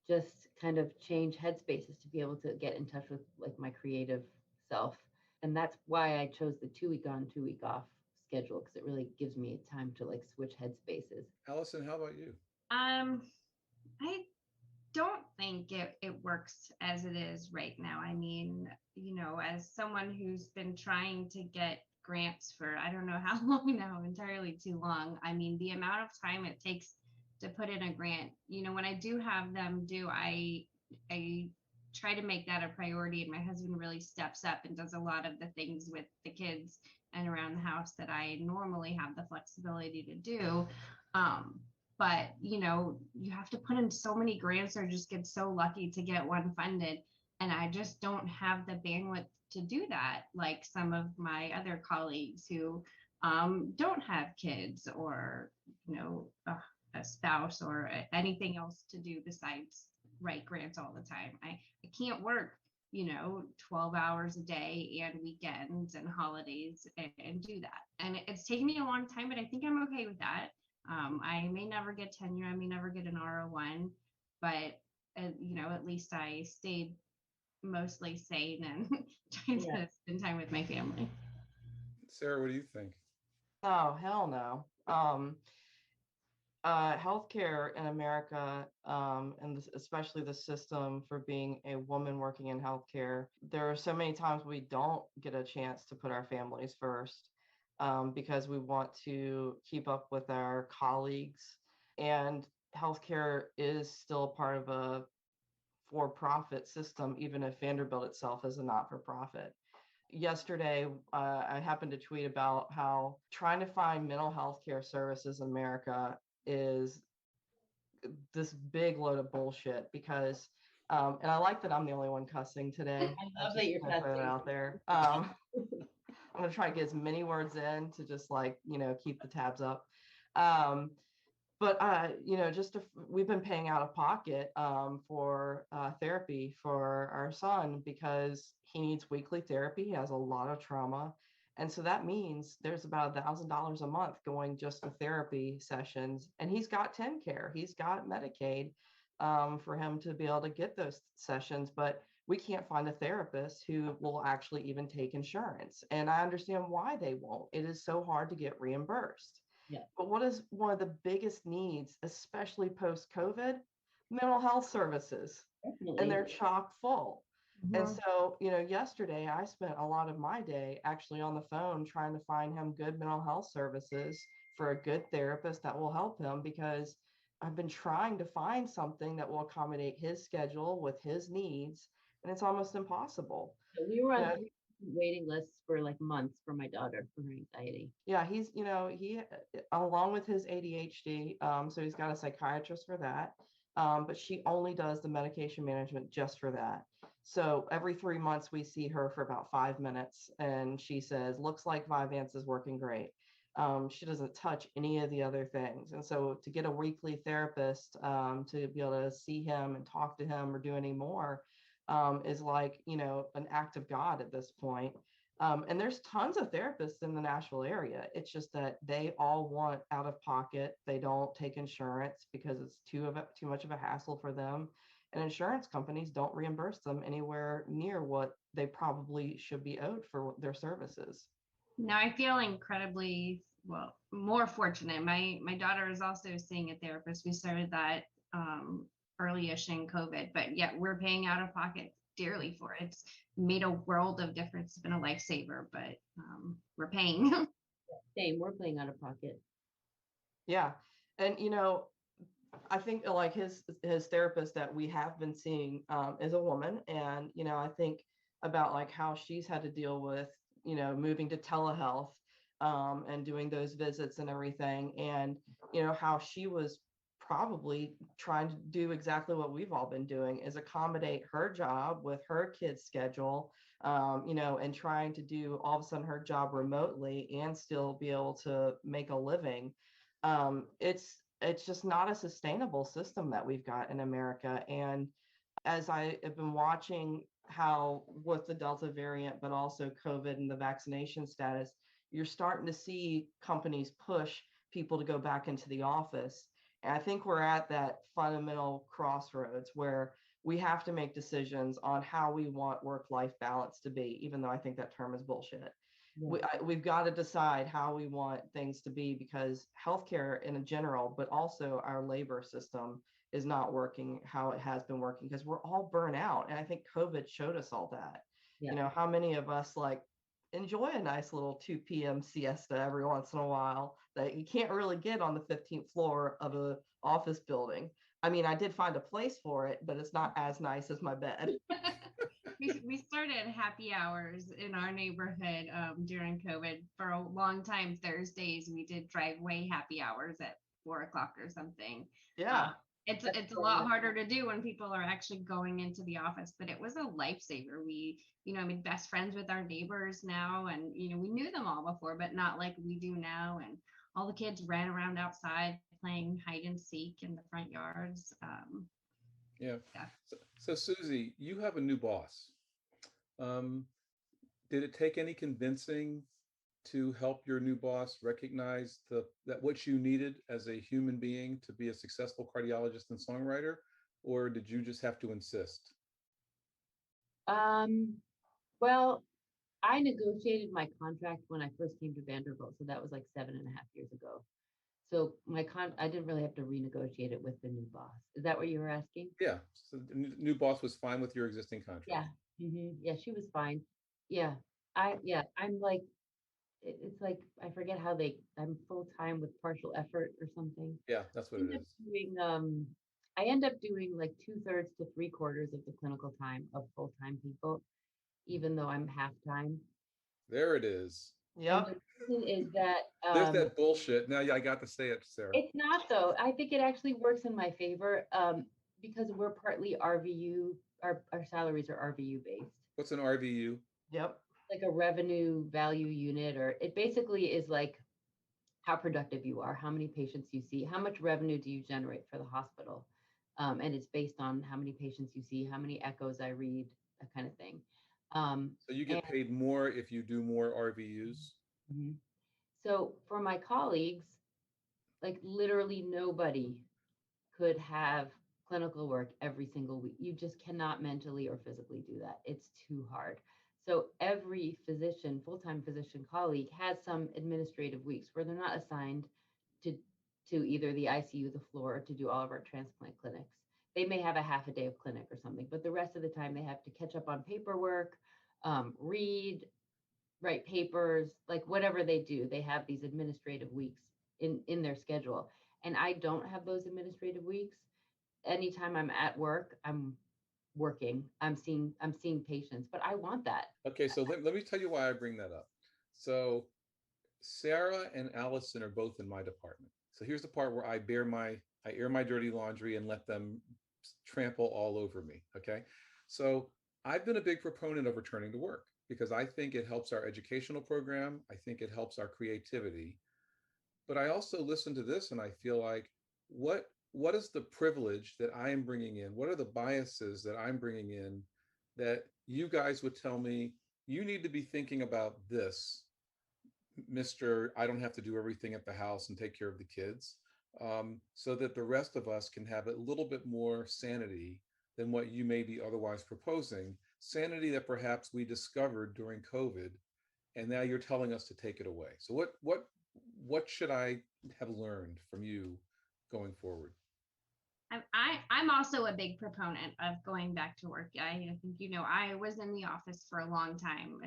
Speaker 2: just kind of change headspaces to be able to get in touch with like my creative self. And that's why I chose the 2 week on, 2 week off schedule, because it really gives me time to like switch headspaces.
Speaker 4: Allison, how about you?
Speaker 3: I don't think it works as it is right now. I mean, as someone who's been trying to get grants for I don't know how long now, entirely too long. I mean, the amount of time it takes to put in a grant, when I do have them due, I try to make that a priority, and my husband really steps up and does a lot of the things with the kids and around the house that I normally have the flexibility to do. But you have to put in so many grants or just get so lucky to get one funded, and I just don't have the bandwidth to do that like some of my other colleagues who don't have kids or a spouse or anything else to do besides write grants all the time. I can't work 12 hours a day and weekends and holidays and do that, and it's taken me a long time, but I think I'm okay with that. I may never get tenure, I may never get an R01, but at least I stayed mostly sane and trying to spend time with my family.
Speaker 4: Sarah, what do you think?
Speaker 1: Oh, hell no. Healthcare in America, and especially the system for being a woman working in healthcare, there are so many times we don't get a chance to put our families first, because we want to keep up with our colleagues. And healthcare is still part of a for-profit system, even if Vanderbilt itself is a not-for-profit. Yesterday, I happened to tweet about how trying to find mental health care services in America is this big load of bullshit, because and I like that I'm the only one cussing today.
Speaker 2: I love that you're cussing.
Speaker 1: Put it out there. I'm going to try to get as many words in to just keep the tabs up. But we've been paying out of pocket for therapy for our son, because he needs weekly therapy. He has a lot of trauma. And so that means there's about $1,000 a month going just to therapy sessions. And he's got TennCare, he's got Medicaid for him to be able to get those sessions. But we can't find a therapist who will actually even take insurance. And I understand why they won't. It is so hard to get reimbursed.
Speaker 2: Yeah.
Speaker 1: But what is one of the biggest needs, especially post-COVID? Mental health services.
Speaker 2: Definitely.
Speaker 1: And they're chock full.
Speaker 2: Mm-hmm.
Speaker 1: And so, yesterday I spent a lot of my day actually on the phone trying to find him good mental health services for a good therapist that will help him, because I've been trying to find something that will accommodate his schedule with his needs, and it's almost impossible.
Speaker 2: We were on waiting lists for like months for my daughter for her anxiety.
Speaker 1: Yeah, he's, he, along with his ADHD, so he's got a psychiatrist for that. But she only does the medication management just for that. So every 3 months, we see her for about 5 minutes, and she says, looks like Vyvanse is working great. She doesn't touch any of the other things. And so to get a weekly therapist to be able to see him and talk to him or do any more is like, an act of God at this point. And there's tons of therapists in the Nashville area. It's just that they all want out of pocket. They don't take insurance because it's too much of a hassle for them. And insurance companies don't reimburse them anywhere near what they probably should be owed for their services.
Speaker 3: Now I feel incredibly more fortunate. My daughter is also seeing a therapist. We started that early-ish in COVID, but yet we're paying out of pocket dearly for it. It's made a world of difference. It's been a lifesaver, but we're paying.
Speaker 2: Same, we're paying out of pocket.
Speaker 1: Yeah. And I think like his therapist that we have been seeing is a woman. And I think about like how she's had to deal with moving to telehealth and doing those visits and everything, and how she was probably trying to do exactly what we've all been doing, is accommodate her job with her kid's schedule, and trying to do all of a sudden her job remotely and still be able to make a living. It's just not a sustainable system that we've got in America. And as I have been watching how with the Delta variant, but also COVID and the vaccination status, you're starting to see companies push people to go back into the office. And I think we're at that fundamental crossroads where we have to make decisions on how we want work-life balance to be, even though I think that term is bullshit. Yeah. We've got to decide how we want things to be, because healthcare in general, but also our labor system is not working how it has been working, because we're all burnt out. And I think COVID showed us all that. Yeah. How many of us like enjoy a nice little 2 p.m. siesta every once in a while that you can't really get on the 15th floor of a office building. I mean, I did find a place for it, but it's not as nice as my bed.
Speaker 3: We started happy hours in our neighborhood during COVID. For a long time, Thursdays, we did driveway happy hours at 4 o'clock or something.
Speaker 1: Yeah.
Speaker 3: It's a lot harder to do when people are actually going into the office, but it was a lifesaver. We, I mean, best friends with our neighbors now, and, we knew them all before, but not like we do now. And all the kids ran around outside playing hide and seek in the front yards.
Speaker 4: Yeah. So Suzie, you have a new boss. Did it take any convincing to help your new boss recognize that what you needed as a human being to be a successful cardiologist and songwriter, or did you just have to insist?
Speaker 2: Well, I negotiated my contract when I first came to Vanderbilt, so that was like 7.5 years ago. So I didn't really have to renegotiate it with the new boss. Is that what you were asking?
Speaker 4: Yeah. So the new boss was fine with your existing contract.
Speaker 2: Yeah. Mm-hmm. Yeah, she was fine. Yeah. I'm like, it's like, I forget how I'm full-time with partial effort or something.
Speaker 4: Yeah, that's what it is.
Speaker 2: I end up doing like 2/3 to 3/4 of the clinical time of full-time people, even though I'm half-time.
Speaker 4: There it is.
Speaker 1: Yep.
Speaker 2: Is that
Speaker 4: there's that bullshit. Now, yeah, I got to say it, Sarah.
Speaker 2: It's not though. I think it actually works in my favor because we're partly RVU. Our salaries are RVU based.
Speaker 4: What's an RVU?
Speaker 1: Yep.
Speaker 2: Like a revenue value unit, or it basically is like how productive you are, how many patients you see, how much revenue do you generate for the hospital, and it's based on how many patients you see, how many echoes I read, that kind of thing.
Speaker 4: So you get paid more if you do more RVUs?
Speaker 2: Mm-hmm. So for my colleagues, like literally nobody could have clinical work every single week. You just cannot mentally or physically do that. It's too hard. So every physician, full-time physician colleague has some administrative weeks where they're not assigned to either the ICU, the floor, or to do all of our transplant clinics. They may have a half a day of clinic or something, but the rest of the time they have to catch up on paperwork, read, write papers, like whatever they do, they have these administrative weeks in their schedule. And I don't have those administrative weeks. Anytime I'm at work, I'm working, I'm seeing patients, but I want that.
Speaker 4: Okay, so let me tell you why I bring that up. So Sarah and Allison are both in my department. So here's the part where I air my dirty laundry and let them trample all over me. Okay. So I've been a big proponent of returning to work because I think it helps our educational program. I think it helps our creativity. But I also listen to this and I feel like, what is the privilege that I am bringing in? What are the biases that I'm bringing in that you guys would tell me, you need to be thinking about this, Mr. I don't have to do everything at the house and take care of the kids, so that the rest of us can have a little bit more sanity than what you may be otherwise proposing, sanity that perhaps we discovered during COVID, and now you're telling us to take it away. So what should I have learned from you going forward?
Speaker 3: I'm also a big proponent of going back to work. I think, I was in the office for a long time,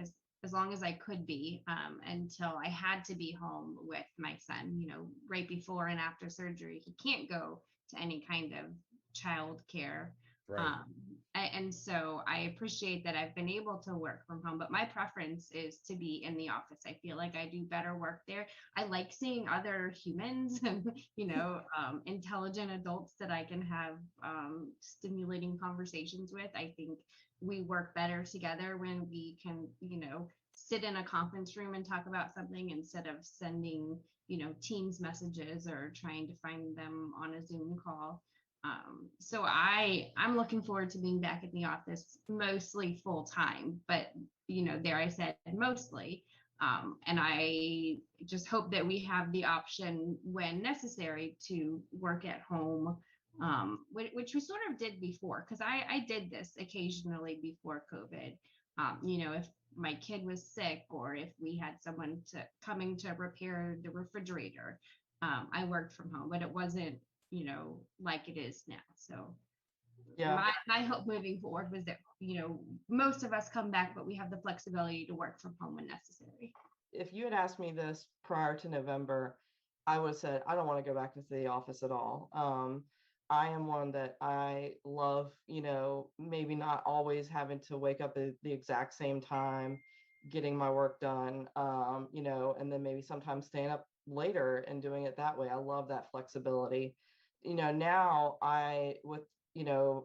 Speaker 3: as long as I could be, until I had to be home with my son, right before and after surgery. He can't go to any kind of child care.
Speaker 4: Right.
Speaker 3: And so I appreciate that I've been able to work from home, but my preference is to be in the office. I feel like I do better work there. I like seeing other humans and, intelligent adults that I can have stimulating conversations with. I think we work better together when we can, sit in a conference room and talk about something instead of sending, Teams messages or trying to find them on a Zoom call. So I'm looking forward to being back in the office, mostly full time, but there I said mostly. And I just hope that we have the option when necessary to work at home, which we sort of did before, because I did this occasionally before COVID. If my kid was sick or if we had someone coming to repair the refrigerator, I worked from home, but it wasn't like it is now. So
Speaker 1: Yeah.
Speaker 3: my hope moving forward was that, most of us come back, but we have the flexibility to work from home when necessary.
Speaker 1: If you had asked me this prior to November, I would have said, I don't want to go back into the office at all. I am one that I love, maybe not always having to wake up at the exact same time, getting my work done, and then maybe sometimes staying up later and doing it that way. I love that flexibility. Now with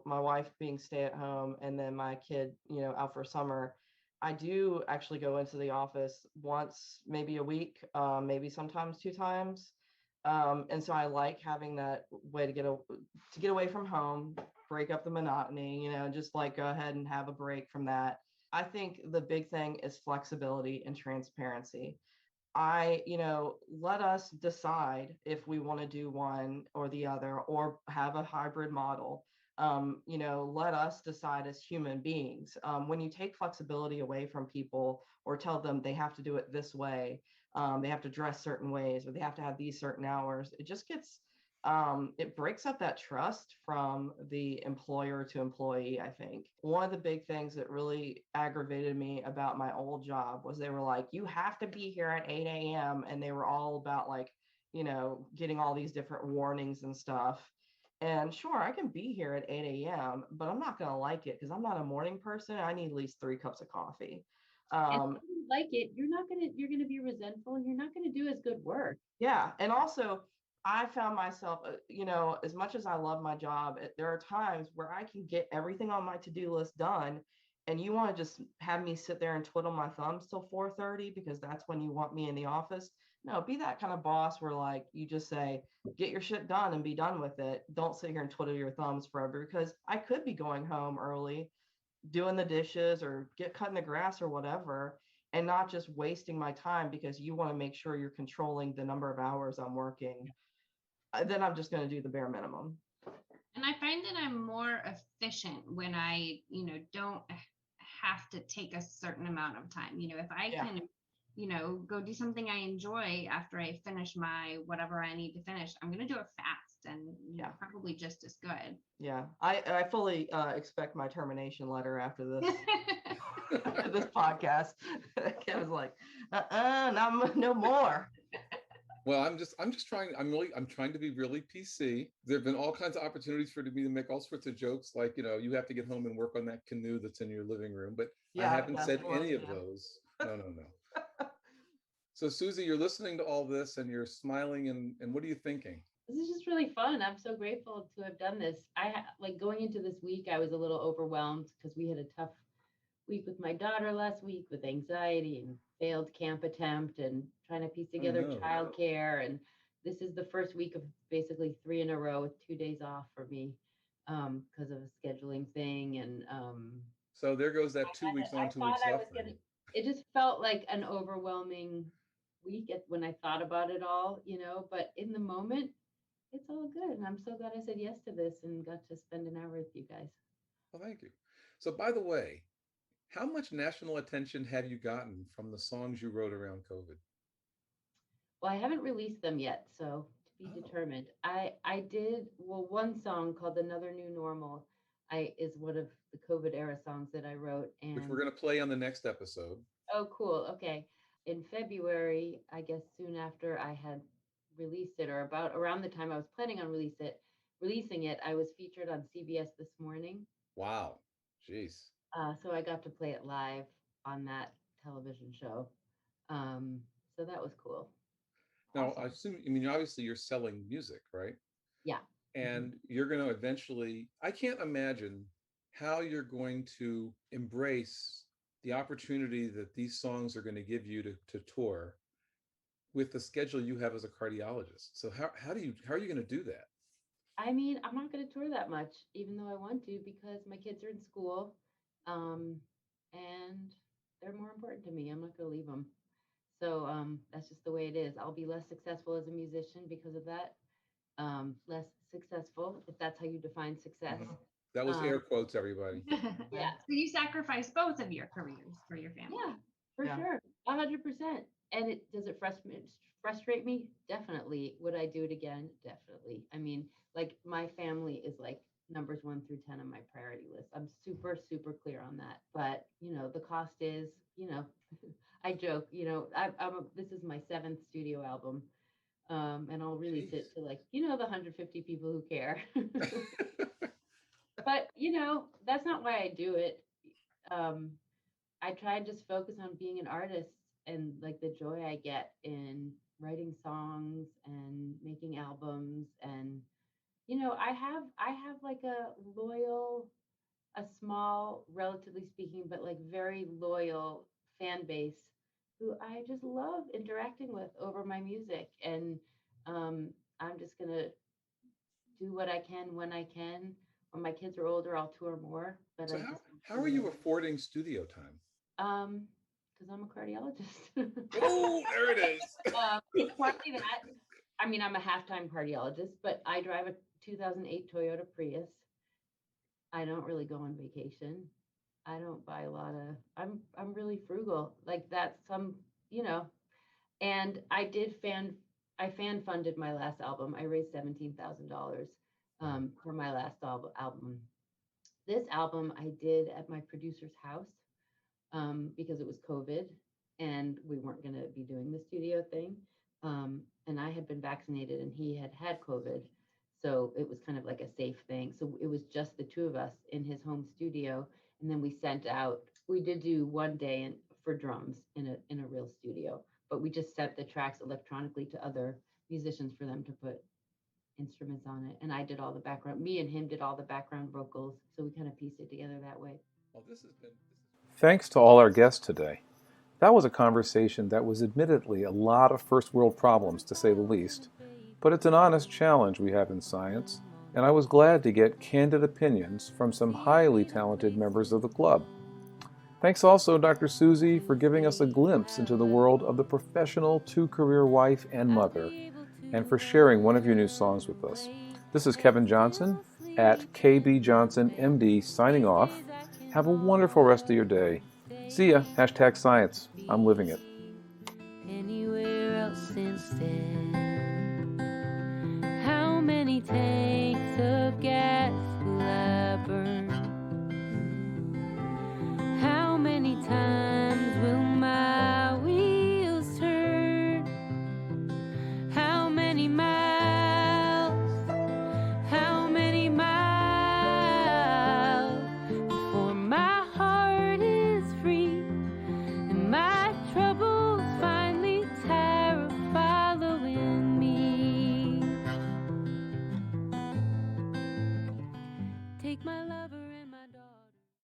Speaker 1: my wife being stay at home and then my kid, out for summer, I do actually go into the office once, maybe a week, maybe sometimes 2 times. And so I like having that way to get away from home, break up the monotony, just like go ahead and have a break from that. I think the big thing is flexibility and transparency. Let us decide if we want to do one or the other or have a hybrid model. Let us decide as human beings. When you take flexibility away from people or tell them they have to do it this way, they have to dress certain ways, or they have to have these certain hours, it just gets, it breaks up that trust from the employer to employee. I think one of the big things that really aggravated me about my old job was they were like, you have to be here at 8 a.m. And they were all about like, getting all these different warnings and stuff. And sure, I can be here at 8 a.m., but I'm not going to like it because I'm not a morning person. I need at least 3 cups of coffee.
Speaker 2: And if you like it, you're gonna be resentful and you're not gonna do as good work.
Speaker 1: Yeah. And also, I found myself, as much as I love my job, there are times where I can get everything on my to-do list done. And you want to just have me sit there and twiddle my thumbs till 4:30 because that's when you want me in the office. No, be that kind of boss where like you just say, get your shit done and be done with it. Don't sit here and twiddle your thumbs forever, because I could be going home early, doing the dishes or cutting the grass or whatever, and not just wasting my time because you want to make sure you're controlling the number of hours I'm working. Then I'm just going to do the bare minimum.
Speaker 3: And I find that I'm more efficient when I, don't have to take a certain amount of time. If I can, go do something I enjoy after I finish my whatever I need to finish, I'm going to do it fast and probably just as good.
Speaker 1: Yeah, I fully expect my termination letter after this this podcast. I was like, no more.
Speaker 4: Well, I'm trying to be really PC. There have been all kinds of opportunities for me to make all sorts of jokes, like, you have to get home and work on that canoe that's in your living room, but I haven't said any of those. No. So Suzie, you're listening to all this and you're smiling, and what are you thinking?
Speaker 2: This is just really fun. I'm so grateful to have done this. Like going into this week, I was a little overwhelmed because we had a tough week with my daughter last week with anxiety and failed camp attempt and trying to piece together childcare. And this is the first week of basically 3 in a row with 2 days off for me because of a scheduling thing. And
Speaker 4: so there goes that 2 weeks on, 2 weeks off.
Speaker 2: It just felt like an overwhelming week when I thought about it all, but in the moment, it's all good. And I'm so glad I said yes to this and got to spend an hour with you guys.
Speaker 4: Well, thank you. So by the way, how much national attention have you gotten from the songs you wrote around COVID?
Speaker 2: Well, I haven't released them yet, so to be determined. I did, one song called Another New Normal is one of the COVID era songs that I wrote. And
Speaker 4: which we're going to play on the next episode.
Speaker 2: Oh, cool. Okay. In February, I guess soon after I had released it, or about around the time I was planning on releasing it, I was featured on CBS This Morning.
Speaker 4: Wow. Jeez.
Speaker 2: So I got to play it live on that television show. So that was cool.
Speaker 4: Now, awesome. Obviously you're selling music, right?
Speaker 2: Yeah.
Speaker 4: And you're going to eventually, I can't imagine how you're going to embrace the opportunity that these songs are going to give you to tour with the schedule you have as a cardiologist. So how are you going to do that?
Speaker 2: I'm not going to tour that much, even though I want to, because my kids are in school, and they're more important to me. I'm not going to leave them. So that's just the way it is. I'll be less successful as a musician because of that. Less successful, if that's how you define success.
Speaker 4: That was air quotes, everybody.
Speaker 2: Yeah.
Speaker 3: So you sacrifice both of your careers for your family.
Speaker 2: Yeah, for sure. 100%. And does it frustrate me? Definitely. Would I do it again? Definitely. My family is like numbers 1 through 10 on my priority list. I'm super, super clear on that. But, the cost is, I joke, this is my 7th studio album. And I'll release it to the 150 people who care. But, that's not why I do it. I try and just focus on being an artist and the joy I get in writing songs and making albums. And, I have a small, relatively speaking, but very loyal fan base who I just love interacting with over my music. And I'm just going to do what I can when I can. When my kids are older, I'll tour more. But
Speaker 4: so how are you affording studio time?
Speaker 2: Because I'm a cardiologist.
Speaker 4: Oh, there it is.
Speaker 2: It's partly that. I'm a half-time cardiologist, but I drive a 2008 Toyota Prius. I don't really go on vacation. I don't buy a lot of. I'm really frugal. And I fan funded my last album. I raised $17,000 for my last album. This album I did at my producer's house because it was COVID and we weren't going to be doing the studio thing. And I had been vaccinated and he had COVID. So it was kind of like a safe thing. So it was just the two of us in his home studio. And then we did do one day for drums in a real studio, but we just sent the tracks electronically to other musicians for them to put instruments on it. And I did all the background, me and him did all the background vocals. So we kind of pieced it together that way.
Speaker 4: Well, this has been.
Speaker 6: Thanks to all our guests today. That was a conversation that was admittedly a lot of first world problems, to say the least, but it's an honest challenge we have in science, and I was glad to get candid opinions from some highly talented members of the club. Thanks also, Dr. Suzie, for giving us a glimpse into the world of the professional two-career wife and mother, and for sharing one of your new songs with us. This is Kevin Johnson at KB Johnson MD signing off. Have a wonderful rest of your day. See ya. #science. I'm living it.
Speaker 5: Anywhere else instead.